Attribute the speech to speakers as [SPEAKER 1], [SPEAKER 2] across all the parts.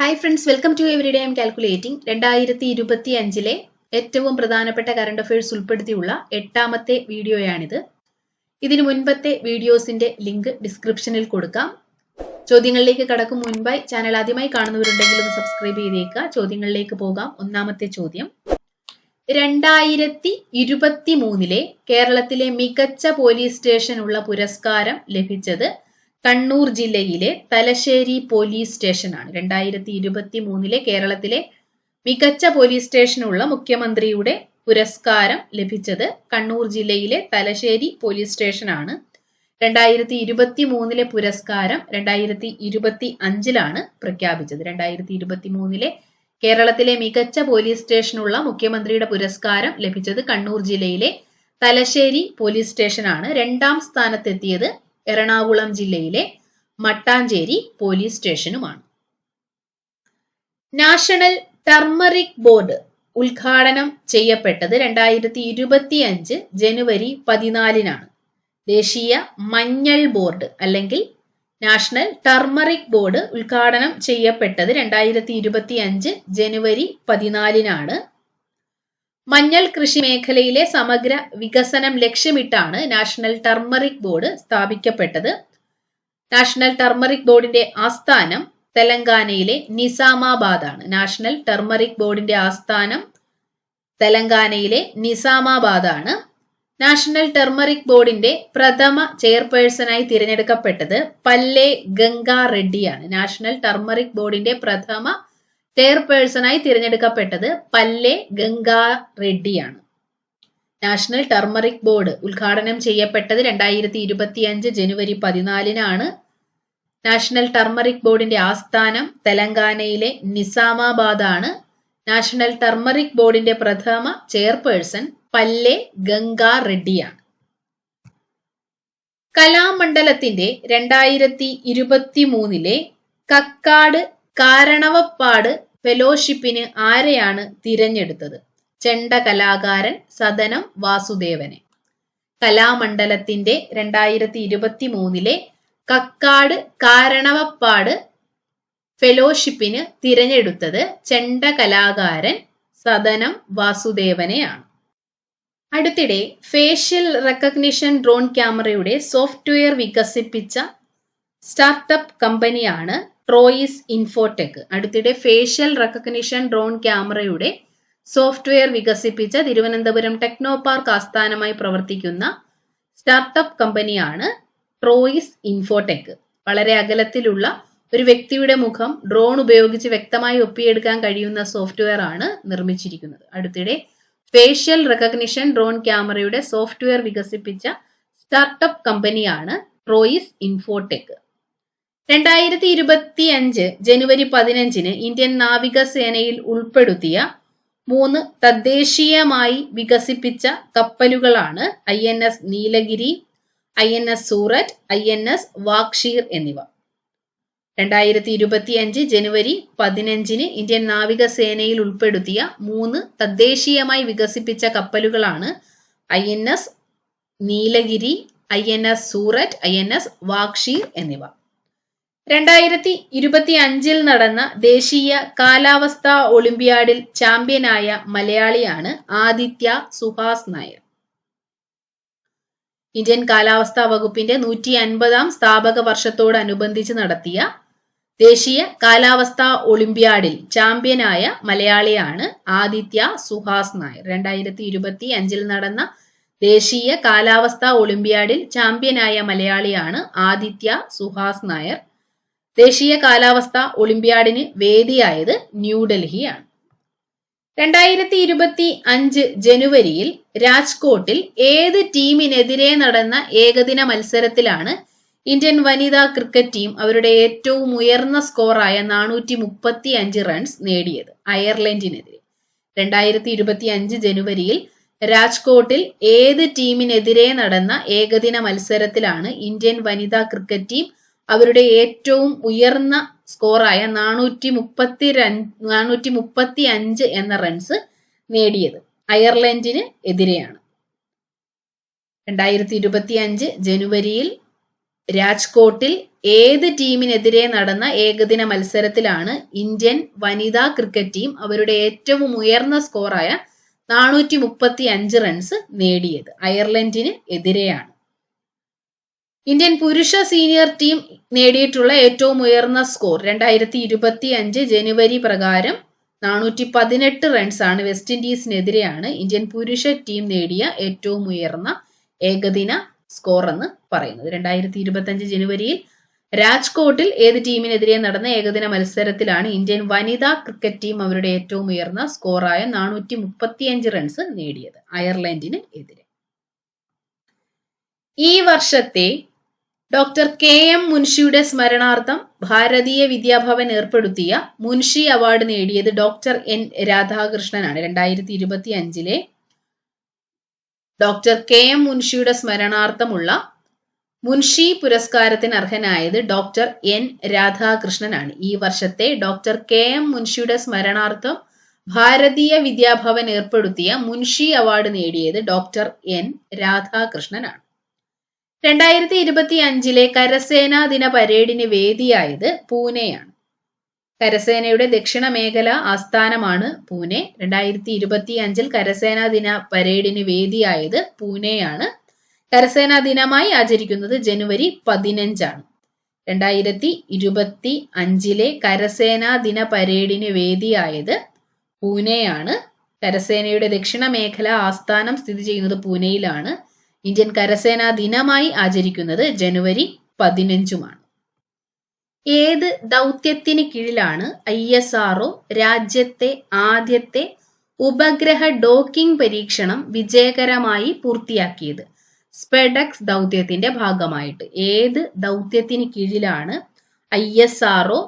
[SPEAKER 1] Hi friends, welcome to every day I am calculating. 2025 ഏറ്റവും പ്രധാനപ്പെട്ട current affairs ഉൾപ്പെടുത്തിയുള്ള 8ാമത്തെ വീഡിയോയാണിത്. ഇതിനു മുൻപത്തെ വീഡിയോസിന്റെ ലിങ്ക് ഡിസ്ക്രിപ്ഷനിൽ കൊടുക്കാം. ചോദ്യങ്ങളിലേക്ക് കടക്കും മുൻപായി ചാനൽ ആദ്യമായി കാണുന്നവരുണ്ടെങ്കിൽ ഒന്ന് സബ്സ്ക്രൈബ് ചെയ്തേക്കുക. ചോദ്യങ്ങളിലേക്ക് പോകാം. ഒന്നാമത്തെ ചോദ്യം, 2023 കേരളത്തിലെ മികച്ച പോലീസ് സ്റ്റേഷനുള്ള പുരസ്കാരം ലഭിച്ചത് കണ്ണൂർ ജില്ലയിലെ തലശ്ശേരി പോലീസ് സ്റ്റേഷനാണ്. 2023 കേരളത്തിലെ മികച്ച പോലീസ് സ്റ്റേഷനുള്ള മുഖ്യമന്ത്രിയുടെ പുരസ്കാരം ലഭിച്ചത് കണ്ണൂർ ജില്ലയിലെ തലശ്ശേരി പോലീസ് സ്റ്റേഷനാണ്. 2023 പുരസ്കാരം 2025 പ്രഖ്യാപിച്ചത്. 2023 കേരളത്തിലെ മികച്ച പോലീസ് സ്റ്റേഷനുള്ള മുഖ്യമന്ത്രിയുടെ പുരസ്കാരം ലഭിച്ചത് കണ്ണൂർ ജില്ലയിലെ തലശ്ശേരി പോലീസ് സ്റ്റേഷനാണ്. 2ാം സ്ഥാനത്തെത്തിയത് എറണാകുളം ജില്ലയിലെ മട്ടാഞ്ചേരി പോലീസ് സ്റ്റേഷനുമാണ്. നാഷണൽ ടർമറിക് ബോർഡ് ഉദ്ഘാടനം ചെയ്യപ്പെട്ടത് 2025 ജനുവരി 14 ദേശീയ മഞ്ഞൾ ബോർഡ് അല്ലെങ്കിൽ നാഷണൽ ടർമറിക് ബോർഡ് ഉദ്ഘാടനം ചെയ്യപ്പെട്ടത് 2025 ജനുവരി 14 മഞ്ഞൾ കൃഷി മേഖലയിലെ സമഗ്ര വികസനം ലക്ഷ്യമിട്ടാണ് നാഷണൽ ടർമറിക് ബോർഡ് സ്ഥാപിക്കപ്പെട്ടത്. നാഷണൽ ടർമറിക് ബോർഡിന്റെ ആസ്ഥാനം തെലങ്കാനയിലെ നിസാമാബാദാണ്. നാഷണൽ ടർമറിക് ബോർഡിന്റെ ആസ്ഥാനം തെലങ്കാനയിലെ നിസാമാബാദാണ്. നാഷണൽ ടർമറിക് ബോർഡിന്റെ പ്രഥമ ചെയർപേഴ്സണായി തിരഞ്ഞെടുക്കപ്പെട്ടത് പല്ലെ ഗംഗാ റെഡ്ഡിയാണ്. നാഷണൽ ടർമറിക് ബോർഡിന്റെ പ്രഥമ ചെയർപേഴ്സണായി തിരഞ്ഞെടുക്കപ്പെട്ടത് പല്ലെ ഗംഗാ റെഡ്ഡിയാണ്. നാഷണൽ ടർമറിക് ബോർഡ് ഉദ്ഘാടനം ചെയ്യപ്പെട്ടത് 2025 ജനുവരി 14 നാഷണൽ ടർമറിക് ബോർഡിന്റെ ആസ്ഥാനം തെലങ്കാനയിലെ നിസാമാബാദാണ്. നാഷണൽ ടർമറിക് ബോർഡിന്റെ പ്രഥമ ചെയർപേഴ്സൺ പല്ലെ ഗംഗാ റെഡ്ഡിയാണ്. കലാമണ്ഡലത്തിന്റെ 2023 കക്കാട് കാരണവപ്പാട് ഫെലോഷിപ്പിന് ആരെയാണ് തിരഞ്ഞെടുത്തത്? ചെണ്ട കലാകാരൻ സദനം വാസുദേവനെ. കലാമണ്ഡലത്തിന്റെ 2023 കക്കാട് കാരണവപ്പാട് ഫെലോഷിപ്പിന് തിരഞ്ഞെടുത്തത് ചെണ്ട കലാകാരൻ സദനം വാസുദേവനെയാണ്. അടുത്തിടെ ഫേഷ്യൽ റെക്കഗ്നിഷൻ ഡ്രോൺ ക്യാമറയുടെ സോഫ്റ്റ്വെയർ വികസിപ്പിച്ച സ്റ്റാർട്ടപ്പ് കമ്പനിയാണ് ട്രോയിസ് ഇൻഫോടെക്. അടുത്തിടെ ഫേഷ്യൽ റെക്കഗ്നിഷൻ ഡ്രോൺ ക്യാമറയുടെ സോഫ്റ്റ്വെയർ വികസിപ്പിച്ച തിരുവനന്തപുരം ടെക്നോ പാർക്ക് ആസ്ഥാനമായി പ്രവർത്തിക്കുന്ന സ്റ്റാർട്ടപ്പ് കമ്പനിയാണ് ട്രോയിസ് ഇൻഫോടെക്. വളരെ അകലത്തിലുള്ള ഒരു വ്യക്തിയുടെ മുഖം ഡ്രോൺ ഉപയോഗിച്ച് വ്യക്തമായി ഒപ്പിയെടുക്കാൻ കഴിയുന്ന സോഫ്റ്റ്വെയർ ആണ് നിർമ്മിച്ചിരിക്കുന്നത്. അടുത്തിടെ ഫേഷ്യൽ റെക്കഗ്നിഷൻ ഡ്രോൺ ക്യാമറയുടെ സോഫ്റ്റ്വെയർ വികസിപ്പിച്ച സ്റ്റാർട്ടപ്പ് കമ്പനിയാണ് ട്രോയിസ് ഇൻഫോടെക്. 2025 ജനുവരി 15 ഇന്ത്യൻ നാവികസേനയിൽ ഉൾപ്പെടുത്തിയ 3 തദ്ദേശീയമായി വികസിപ്പിച്ച കപ്പലുകളാണ് INS Nilgiri, INS Surat, INS Vagsheer എന്നിവ. 2025 ജനുവരി 15 ഇന്ത്യൻ നാവികസേനയിൽ ഉൾപ്പെടുത്തിയ 3 തദ്ദേശീയമായി വികസിപ്പിച്ച കപ്പലുകളാണ് INS Nilgiri, INS Surat, INS Vagsheer എന്നിവ. 2025 നടന്ന ദേശീയ കാലാവസ്ഥാ ഒളിമ്പ്യാഡിൽ ചാമ്പ്യനായ മലയാളിയാണ് ആദിത്യ സുഹാസ് നായർ. ഇന്ത്യൻ കാലാവസ്ഥാ വകുപ്പിന്റെ 150ാം സ്ഥാപക വർഷത്തോടനുബന്ധിച്ച് നടത്തിയ ദേശീയ കാലാവസ്ഥാ ഒളിമ്പ്യാഡിൽ ചാമ്പ്യനായ മലയാളിയാണ് ആദിത്യ സുഹാസ് നായർ. 2025 നടന്ന ദേശീയ കാലാവസ്ഥാ ഒളിമ്പ്യാഡിൽ ചാമ്പ്യനായ മലയാളിയാണ് ആദിത്യ സുഹാസ് നായർ. ദേശീയ കാലാവസ്ഥാ ഒളിമ്പ്യാഡിന് വേദിയായത് ന്യൂഡൽഹിയാണ്. 2025 ജനുവരിയിൽ രാജ്കോട്ടിൽ ഏത് ടീമിനെതിരെ നടന്ന ഏകദിന മത്സരത്തിലാണ് ഇന്ത്യൻ വനിതാ ക്രിക്കറ്റ് ടീം അവരുടെ ഏറ്റവും ഉയർന്ന സ്കോറായ 435 റൺസ് നേടിയത്? അയർലൻഡിനെതിരെ. 2025 ജനുവരിയിൽ രാജ്കോട്ടിൽ ഏത് ടീമിനെതിരെ നടന്ന ഏകദിന മത്സരത്തിലാണ് ഇന്ത്യൻ വനിതാ ക്രിക്കറ്റ് ടീം അവരുടെ ഏറ്റവും ഉയർന്ന സ്കോറായ 435 എന്ന റൺസ് നേടിയത്? അയർലൻഡിന് എതിരെയാണ്. 2025 ജനുവരിയിൽ രാജ്കോട്ടിൽ ഏത് ടീമിനെതിരെ നടന്ന ഏകദിന മത്സരത്തിലാണ് ഇന്ത്യൻ വനിതാ ക്രിക്കറ്റ് ടീം അവരുടെ ഏറ്റവും ഉയർന്ന സ്കോറായ 435 റൺസ് നേടിയത്? അയർലൻഡിന് എതിരെയാണ്. ഇന്ത്യൻ പുരുഷ സീനിയർ ടീം നേടിയിട്ടുള്ള ഏറ്റവും ഉയർന്ന സ്കോർ 2025 ജനുവരി പ്രകാരം 418 റൺസ് ആണ്. വെസ്റ്റ് ഇൻഡീസിനെതിരെയാണ് ഇന്ത്യൻ പുരുഷ ടീം നേടിയ ഏറ്റവും ഉയർന്ന ഏകദിന സ്കോർ എന്ന് പറയുന്നത്. 2025 ജനുവരിയിൽ രാജ്കോട്ടിൽ ഏത് ടീമിനെതിരെ നടന്ന ഏകദിന മത്സരത്തിലാണ് ഇന്ത്യൻ വനിതാ ക്രിക്കറ്റ് ടീം അവരുടെ ഏറ്റവും ഉയർന്ന സ്കോറായ 435 റൺസ് നേടിയത്? അയർലൻഡിന് എതിരെ. ഈ വർഷത്തെ ഡോക്ടർ KM മുൻഷിയുടെ സ്മരണാർത്ഥം ഭാരതീയ വിദ്യാഭവൻ ഏർപ്പെടുത്തിയ മുൻഷി അവാർഡ് നേടിയത് ഡോക്ടർ N രാധാകൃഷ്ണനാണ്. 2025 ഡോക്ടർ KM മുൻഷിയുടെ സ്മരണാർത്ഥമുള്ള മുൻഷി പുരസ്കാരത്തിന് അർഹനായത് ഡോക്ടർ N രാധാകൃഷ്ണനാണ്. ഈ വർഷത്തെ ഡോക്ടർ KM മുൻഷിയുടെ സ്മരണാർത്ഥം ഭാരതീയ വിദ്യാഭവൻ ഏർപ്പെടുത്തിയ മുൻഷി അവാർഡ് നേടിയത് ഡോക്ടർ N രാധാകൃഷ്ണനാണ്. 2025 കരസേനാ ദിന പരേഡിന് വേദിയായത് പൂനെയാണ്. കരസേനയുടെ ദക്ഷിണ മേഖല ആസ്ഥാനമാണ് പൂനെ. 2025 കരസേനാ ദിന പരേഡിന് വേദിയായത് പൂനെയാണ്. കരസേനാ ദിനമായി ആചരിക്കുന്നത് ജനുവരി 15 ആണ്. 2025 കരസേനാ ദിന പരേഡിന് വേദിയായത് പൂനെയാണ്. കരസേനയുടെ ദക്ഷിണ മേഖല ആസ്ഥാനം സ്ഥിതി ചെയ്യുന്നത് പൂനെയിലാണ്. ഇന്ത്യൻ കരസേനാ ദിനമായി ആചരിക്കുന്നത് ജനുവരി 15 ഏത് ദൗത്യത്തിന് കീഴിലാണ് ISRO രാജ്യത്തെ ആദ്യത്തെ ഉപഗ്രഹ ഡോക്കിംഗ് പരീക്ഷണം വിജയകരമായി പൂർത്തിയാക്കിയത്? സ്പെഡെക്സ് ദൗത്യത്തിന്റെ ഭാഗമായിട്ട്. ഏത് ദൗത്യത്തിന് കീഴിലാണ് ISRO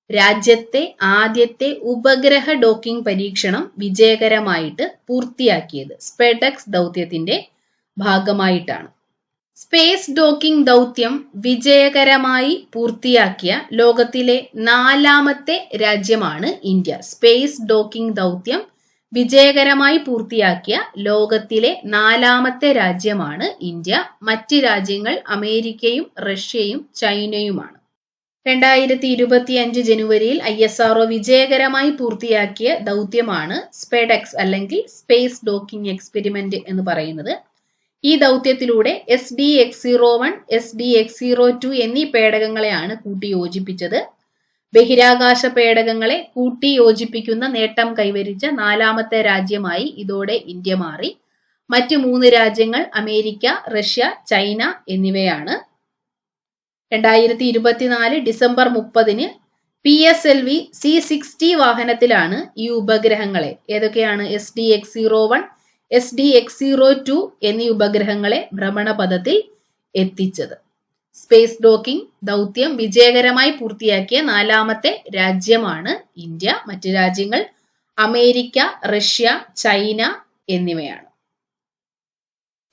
[SPEAKER 1] രാജ്യത്തെ ആദ്യത്തെ ഉപഗ്രഹ ഡോക്കിംഗ് പരീക്ഷണം വിജയകരമായിട്ട് പൂർത്തിയാക്കിയത്? സ്പെഡെക്സ് ദൗത്യത്തിന്റെ ഭാഗമായിട്ടാണ്. സ്പേസ് ഡോക്കിംഗ് ദൗത്യം വിജയകരമായി പൂർത്തിയാക്കിയ ലോകത്തിലെ 4ാമത്തെ രാജ്യമാണ് ഇന്ത്യ. സ്പേസ് ഡോക്കിംഗ് ദൗത്യം വിജയകരമായി പൂർത്തിയാക്കിയ ലോകത്തിലെ 4ാമത്തെ രാജ്യമാണ് ഇന്ത്യ. മറ്റ് രാജ്യങ്ങൾ അമേരിക്കയും റഷ്യയും ചൈനയുമാണ്. 2025 ജനുവരിയിൽ ISRO വിജയകരമായി പൂർത്തിയാക്കിയ ദൗത്യമാണ് സ്പെഡെക്സ് അല്ലെങ്കിൽ സ്പേസ് ഡോക്കിംഗ് എക്സ്പെരിമെന്റ് എന്ന് പറയുന്നത്. ഈ ദൗത്യത്തിലൂടെ SDX-01, SDX-02 എന്നീ പേടകങ്ങളെയാണ് കൂട്ടിയോജിപ്പിച്ചത്. ബഹിരാകാശ പേടകങ്ങളെ കൂട്ടിയോജിപ്പിക്കുന്ന നേട്ടം കൈവരിച്ച 4ാമത്തെ രാജ്യമായി ഇതോടെ ഇന്ത്യ മാറി. മറ്റ് 3 രാജ്യങ്ങൾ അമേരിക്ക, റഷ്യ, ചൈന എന്നിവയാണ്. 2024 ഡിസംബർ 30 PSLV C-60 വാഹനത്തിലാണ് ഈ ഉപഗ്രഹങ്ങളെ, ഏതൊക്കെയാണ് SDX-01, SDX-02 എന്നീ ഉപഗ്രഹങ്ങളെ ഭ്രമണപഥത്തിൽ എത്തിച്ചത്. സ്പേസ് ഡോക്കിംഗ് ദൗത്യം വിജയകരമായി പൂർത്തിയാക്കിയ 4ാമത്തെ രാജ്യമാണ് ഇന്ത്യ. മറ്റ് രാജ്യങ്ങൾ അമേരിക്ക, റഷ്യ, ചൈന എന്നിവയാണ്.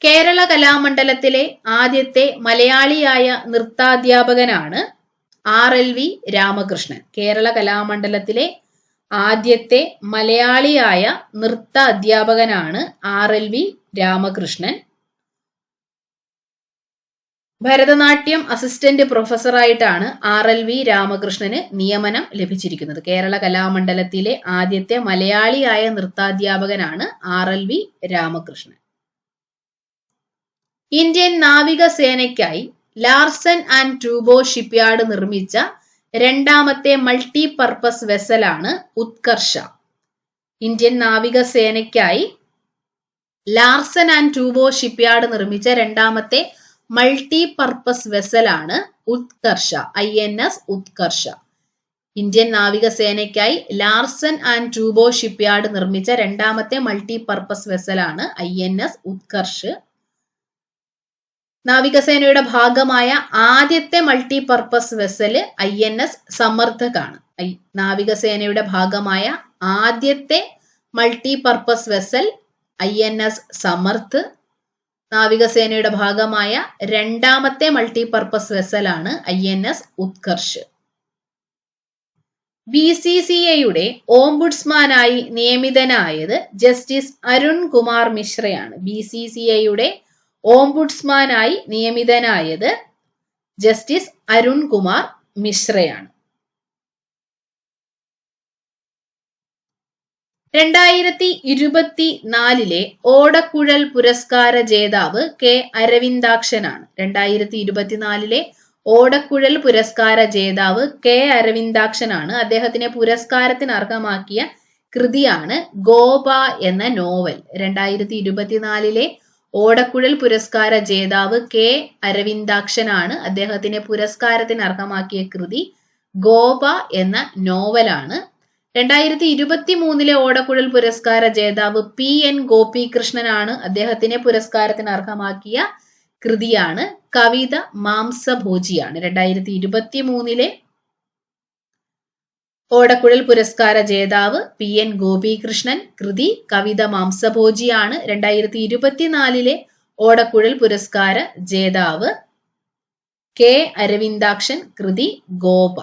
[SPEAKER 1] കേരള കലാമണ്ഡലത്തിലെ ആദ്യത്തെ മലയാളിയായ നൃത്താധ്യാപകനാണ് RLV രാമകൃഷ്ണൻ. കേരള കലാമണ്ഡലത്തിലെ ആദ്യത്തെ മലയാളിയായ നൃത്ത അധ്യാപകനാണ് RLV രാമകൃഷ്ണൻ. ഭരതനാട്യം അസിസ്റ്റന്റ് പ്രൊഫസറായിട്ടാണ് RLV രാമകൃഷ്ണന് നിയമനം ലഭിച്ചിരിക്കുന്നത്. കേരള കലാമണ്ഡലത്തിലെ ആദ്യത്തെ മലയാളിയായ നൃത്താധ്യാപകനാണ് RLV രാമകൃഷ്ണൻ. ഇന്ത്യൻ നാവികസേനയ്ക്കായി ലാർസൻ ആൻഡ് ടൂബോ ഷിപ്പ്യാർഡ് നിർമ്മിച്ച 2ാമത്തെ മൾട്ടി പർപ്പസ് വെസലാണ് ഉത്കർഷ. ഇന്ത്യൻ നാവികസേനയ്ക്കായി ലാർസൻ ആൻഡ് ടൂബോ ഷിപ്പ്യാർഡ് നിർമ്മിച്ച 2ാമത്തെ മൾട്ടി പർപ്പസ് വെസലാണ് ഉത്കർഷ, INS ഉത്കർഷ. ഇന്ത്യൻ നാവികസേനയ്ക്കായി ലാർസൻ ആൻഡ് ടൂബോ ഷിപ്പ്യാർഡ് നിർമ്മിച്ച 2ാമത്തെ മൾട്ടി പർപ്പസ് വെസലാണ് INS ഉത്കർഷ്. നാവികസേനയുടെ ഭാഗമായ ആദ്യത്തെ മൾട്ടി പർപ്പസ് വെസൽ INS സമർത്ഥകാണ്. നാവികസേനയുടെ ഭാഗമായ ആദ്യത്തെ multi purpose vessel INS Samarth. നാവികസേനയുടെ ഭാഗമായ 2ാമത്തെ മൾട്ടി പർപ്പസ് വെസലാണ് INS ഉത്കർഷ്. BCCIയുടെ ഓംബുഡ്സ്മാനായി നിയമിതനായത് ജസ്റ്റിസ് അരുൺ കുമാർ മിശ്രയാണ്. BCCIയുടെ ഓംബുഡ്സ്മാനായി നിയമിതനായത് ജസ്റ്റിസ് അരുൺ കുമാർ മിശ്രയാണ്. 2024 ഓടക്കുഴൽ പുരസ്കാര ജേതാവ് കെ അരവിന്ദാക്ഷനാണ്. 2024 ഓടക്കുഴൽ പുരസ്കാര ജേതാവ് കെ അരവിന്ദാക്ഷനാണ്. അദ്ദേഹത്തിനെ പുരസ്കാരത്തിന് അർഹമാക്കിയ കൃതിയാണ് ഗോപ എന്ന നോവൽ. 2024 ഓടക്കുഴൽ പുരസ്കാര ജേതാവ് കെ അരവിന്ദാക്ഷനാണ്. അദ്ദേഹത്തിനെ പുരസ്കാരത്തിന് അർഹമാക്കിയ കൃതി ഗോപ എന്ന നോവലാണ്. 2023 ഓടക്കുഴൽ പുരസ്കാര ജേതാവ് PN ഗോപികൃഷ്ണനാണ്. അദ്ദേഹത്തിനെ പുരസ്കാരത്തിന് അർഹമാക്കിയ കൃതിയാണ് കവിത മാംസഭോജിയാണ്. 2023 ഓടക്കുഴൽ പുരസ്കാര ജേതാവ് PN ഗോപികൃഷ്ണൻ, കൃതി കവിത മാംസഭോജിയാണ്. 2024 ഓടക്കുഴൽ പുരസ്കാര ജേതാവ് കെ അരവിന്ദാക്ഷൻ, കൃതി ഗോപ.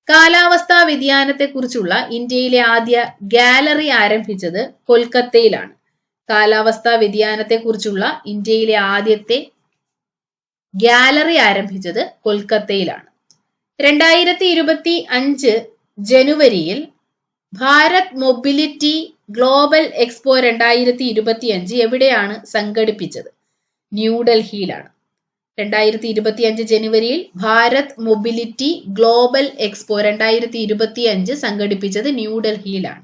[SPEAKER 1] കാലാവസ്ഥാ വ്യതിയാനത്തെക്കുറിച്ചുള്ള ഇന്ത്യയിലെ ആദ്യ ഗാലറി ആരംഭിച്ചത് കൊൽക്കത്തയിലാണ്. കാലാവസ്ഥാ വ്യതിയാനത്തെക്കുറിച്ചുള്ള ഇന്ത്യയിലെ ആദ്യത്തെ ഗാലറി ആരംഭിച്ചത് കൊൽക്കത്തയിലാണ്. 2025 ജനുവരിയിൽ ഭാരത് മൊബിലിറ്റി ഗ്ലോബൽ എക്സ്പോ 2025 എവിടെയാണ് സംഘടിപ്പിച്ചത്? ന്യൂഡൽഹിയിലാണ്. 2025 ജനുവരിയിൽ ഭാരത് മൊബിലിറ്റി ഗ്ലോബൽ എക്സ്പോ 2025 സംഘടിപ്പിച്ചത് ന്യൂഡൽഹിയിലാണ്.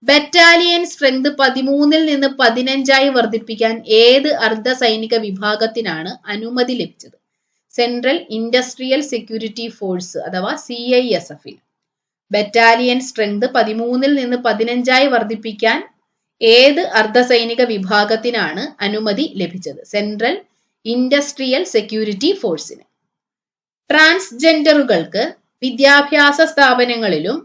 [SPEAKER 1] ബറ്റാലിയൻ സ്ട്രെങ്ത് 13 നിന്ന് 15 വർദ്ധിപ്പിക്കാൻ ഏത് അർദ്ധ സൈനിക വിഭാഗത്തിനാണ് അനുമതി ലഭിച്ചത്? സെൻട്രൽ ഇൻഡസ്ട്രിയൽ സെക്യൂരിറ്റി ഫോഴ്സ് അഥവാ CISF. ബറ്റാലിയൻ സ്ട്രെങ്ത് 13 നിന്ന് 15 വർദ്ധിപ്പിക്കാൻ ഏത് അർദ്ധ സൈനിക വിഭാഗത്തിനാണ് അനുമതി ലഭിച്ചത്? സെൻട്രൽ ഇൻഡസ്ട്രിയൽ സെക്യൂരിറ്റി ഫോഴ്സിന്. ട്രാൻസ്ജെൻഡറുകൾക്ക് വിദ്യാഭ്യാസ സ്ഥാപനങ്ങളിലും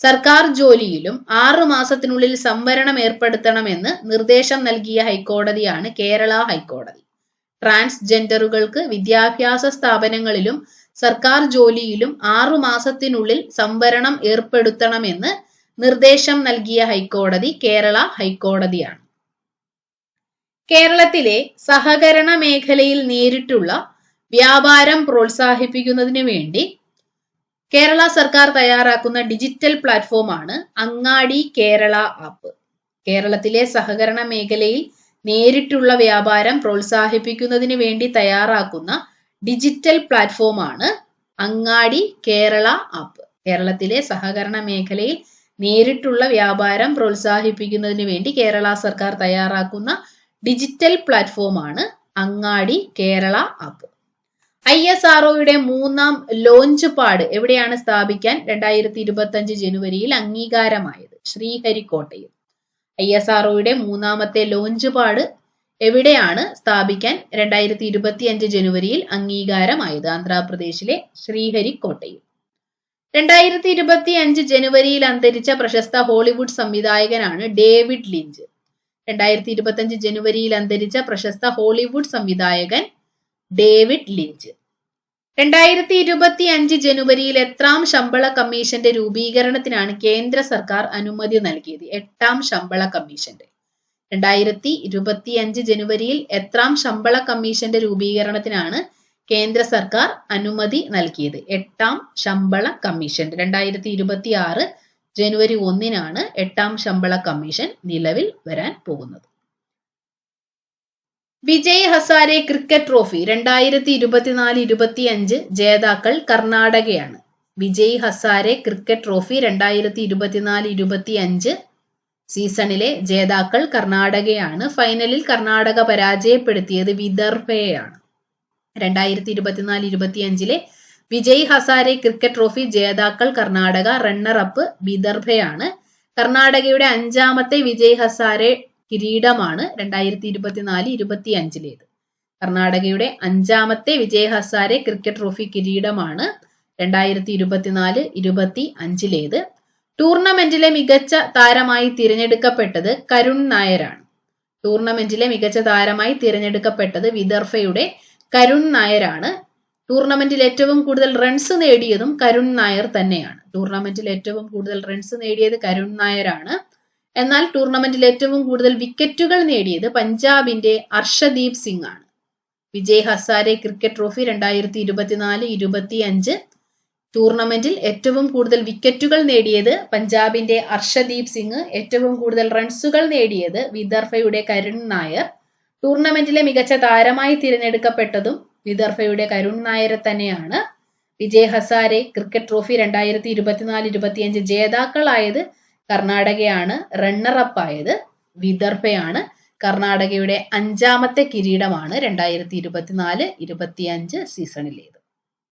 [SPEAKER 1] സർക്കാർ ജോലിയിലും 6 മാസത്തിനുള്ളിൽ സംവരണം ഏർപ്പെടുത്തണമെന്ന് നിർദ്ദേശം നൽകിയ ഹൈക്കോടതിയാണ് കേരള ഹൈക്കോടതി. ട്രാൻസ്ജെൻഡറുകൾക്ക് വിദ്യാഭ്യാസ സ്ഥാപനങ്ങളിലും സർക്കാർ ജോലിയിലും 6 മാസത്തിനുള്ളിൽ സംവരണം ഏർപ്പെടുത്തണമെന്ന് നിർദ്ദേശം നൽകിയ ഹൈക്കോടതി കേരള ഹൈക്കോടതിയാണ്. കേരളത്തിലെ സഹകരണ മേഖലയിൽ നേരിട്ടുള്ള വ്യാപാരം പ്രോത്സാഹിപ്പിക്കുന്നതിന് വേണ്ടി കേരള സർക്കാർ തയ്യാറാക്കുന്ന ഡിജിറ്റൽ പ്ലാറ്റ്ഫോമാണ് അങ്ങാടി കേരള ആപ്പ്. കേരളത്തിലെ സഹകരണ മേഖലയിൽ നേരിട്ടുള്ള വ്യാപാരം പ്രോത്സാഹിപ്പിക്കുന്നതിന് വേണ്ടി തയ്യാറാക്കുന്ന ഡിജിറ്റൽ പ്ലാറ്റ്ഫോമാണ് അങ്ങാടി കേരള ആപ്പ്. കേരളത്തിലെ സഹകരണ മേഖലയിൽ നേരിട്ടുള്ള വ്യാപാരം പ്രോത്സാഹിപ്പിക്കുന്നതിന് വേണ്ടി കേരള സർക്കാർ തയ്യാറാക്കുന്ന ഡിജിറ്റൽ പ്ലാറ്റ്ഫോമാണ് അങ്ങാടി കേരള ആപ്പ്. ISROയുടെ 3ാം ലോഞ്ച് പാഡ് എവിടെയാണ് സ്ഥാപിക്കാൻ 2025 ജനുവരിയിൽ അംഗീകാരമായത്? ശ്രീഹരിക്കോട്ടയിൽ. ISROയുടെ 3ാമത്തെ ലോഞ്ച് പാഡ് എവിടെയാണ് സ്ഥാപിക്കാൻ 2025 ജനുവരിയിൽ അംഗീകാരമായത്? ആന്ധ്രാപ്രദേശിലെ ശ്രീഹരിക്കോട്ടയിൽ. 2025 ജനുവരിയിൽ അന്തരിച്ച പ്രശസ്ത ഹോളിവുഡ് സംവിധായകനാണ് ഡേവിഡ് ലിഞ്ച്. 2025 ജനുവരിയിൽ അന്തരിച്ച പ്രശസ്ത ഹോളിവുഡ് സംവിധായകൻ ഡേവിഡ് ലിഞ്ച്. 2025 ജനുവരിയിൽ എത്രാം ശമ്പള കമ്മീഷന്റെ രൂപീകരണത്തിനാണ് കേന്ദ്ര സർക്കാർ അനുമതി നൽകിയത്? 8ാം ശമ്പള കമ്മീഷന്റെ. 2025 ജനുവരിയിൽ എത്രാം ശമ്പള കമ്മീഷന്റെ രൂപീകരണത്തിനാണ് കേന്ദ്ര സർക്കാർ അനുമതി നൽകിയത്? 8ാം ശമ്പള കമ്മീഷൻ. 2026 ജനുവരി 1 8ാം ശമ്പള കമ്മീഷൻ നിലവിൽ വരാൻ പോകുന്നത്. വിജയ് ഹസാരെ ക്രിക്കറ്റ് ട്രോഫി 2024-25 ജേതാക്കൾ കർണാടകയാണ്. വിജയ് ഹസാരെ ക്രിക്കറ്റ് ട്രോഫി 2024-25 സീസണിലെ ജേതാക്കൾ കർണാടകയാണ്. ഫൈനലിൽ കർണാടക പരാജയപ്പെടുത്തിയത് വിദർഭയെയാണ്. 2024-25 വിജയ് ഹസാരെ ക്രിക്കറ്റ് ട്രോഫി ജേതാക്കൾ കർണാടക, റണ്ണർ-അപ്പ് വിദർഭയാണ്. കർണാടകയുടെ 5ാമത്തെ വിജയ് ഹസാരെ കിരീടമാണ് 2024-25 കർണാടകയുടെ 5ാമത്തെ വിജയ് ഹസാരെ ക്രിക്കറ്റ് ട്രോഫി കിരീടമാണ് 2024-25 ടൂർണമെന്റിലെ മികച്ച താരമായി തിരഞ്ഞെടുക്കപ്പെട്ടത് കരുൺ നായരാണ്. ടൂർണമെന്റിലെ മികച്ച താരമായി തിരഞ്ഞെടുക്കപ്പെട്ടത് വിദർഭയുടെ കരുൺ നായരാണ്. ടൂർണമെന്റിൽ ഏറ്റവും കൂടുതൽ റൺസ് നേടിയതും കരുൺ നായർ തന്നെയാണ്. ടൂർണമെന്റിൽ ഏറ്റവും കൂടുതൽ റൺസ് നേടിയത് കരുൺ നായരാണ്. എന്നാൽ ടൂർണമെന്റിൽ ഏറ്റവും കൂടുതൽ വിക്കറ്റുകൾ നേടിയത് പഞ്ചാബിന്റെ അർഷദീപ് സിംഗ് ആണ്. വിജയ് ഹസാരെ ക്രിക്കറ്റ് ട്രോഫി 2024-25 ടൂർണമെന്റിൽ ഏറ്റവും കൂടുതൽ വിക്കറ്റുകൾ നേടിയത് പഞ്ചാബിന്റെ അർഷദീപ് സിംഗ്, ഏറ്റവും കൂടുതൽ റൺസുകൾ നേടിയത് വിദർഭയുടെ കരുൺ നായർ. ടൂർണമെന്റിലെ മികച്ച താരമായി തിരഞ്ഞെടുക്കപ്പെട്ടതും വിദർഭയുടെ കരുൺ നായരെ തന്നെയാണ്. വിജയ് ഹസാരെ ക്രിക്കറ്റ് ട്രോഫി 2024-25 ജേതാക്കളായത് കർണാടകയാണ്. റണ്ണറപ്പ് ആയത് വിദർഭയാണ്. കർണാടകയുടെ 5ാമത്തെ കിരീടമാണ് 2024-25 സീസണിലേത്.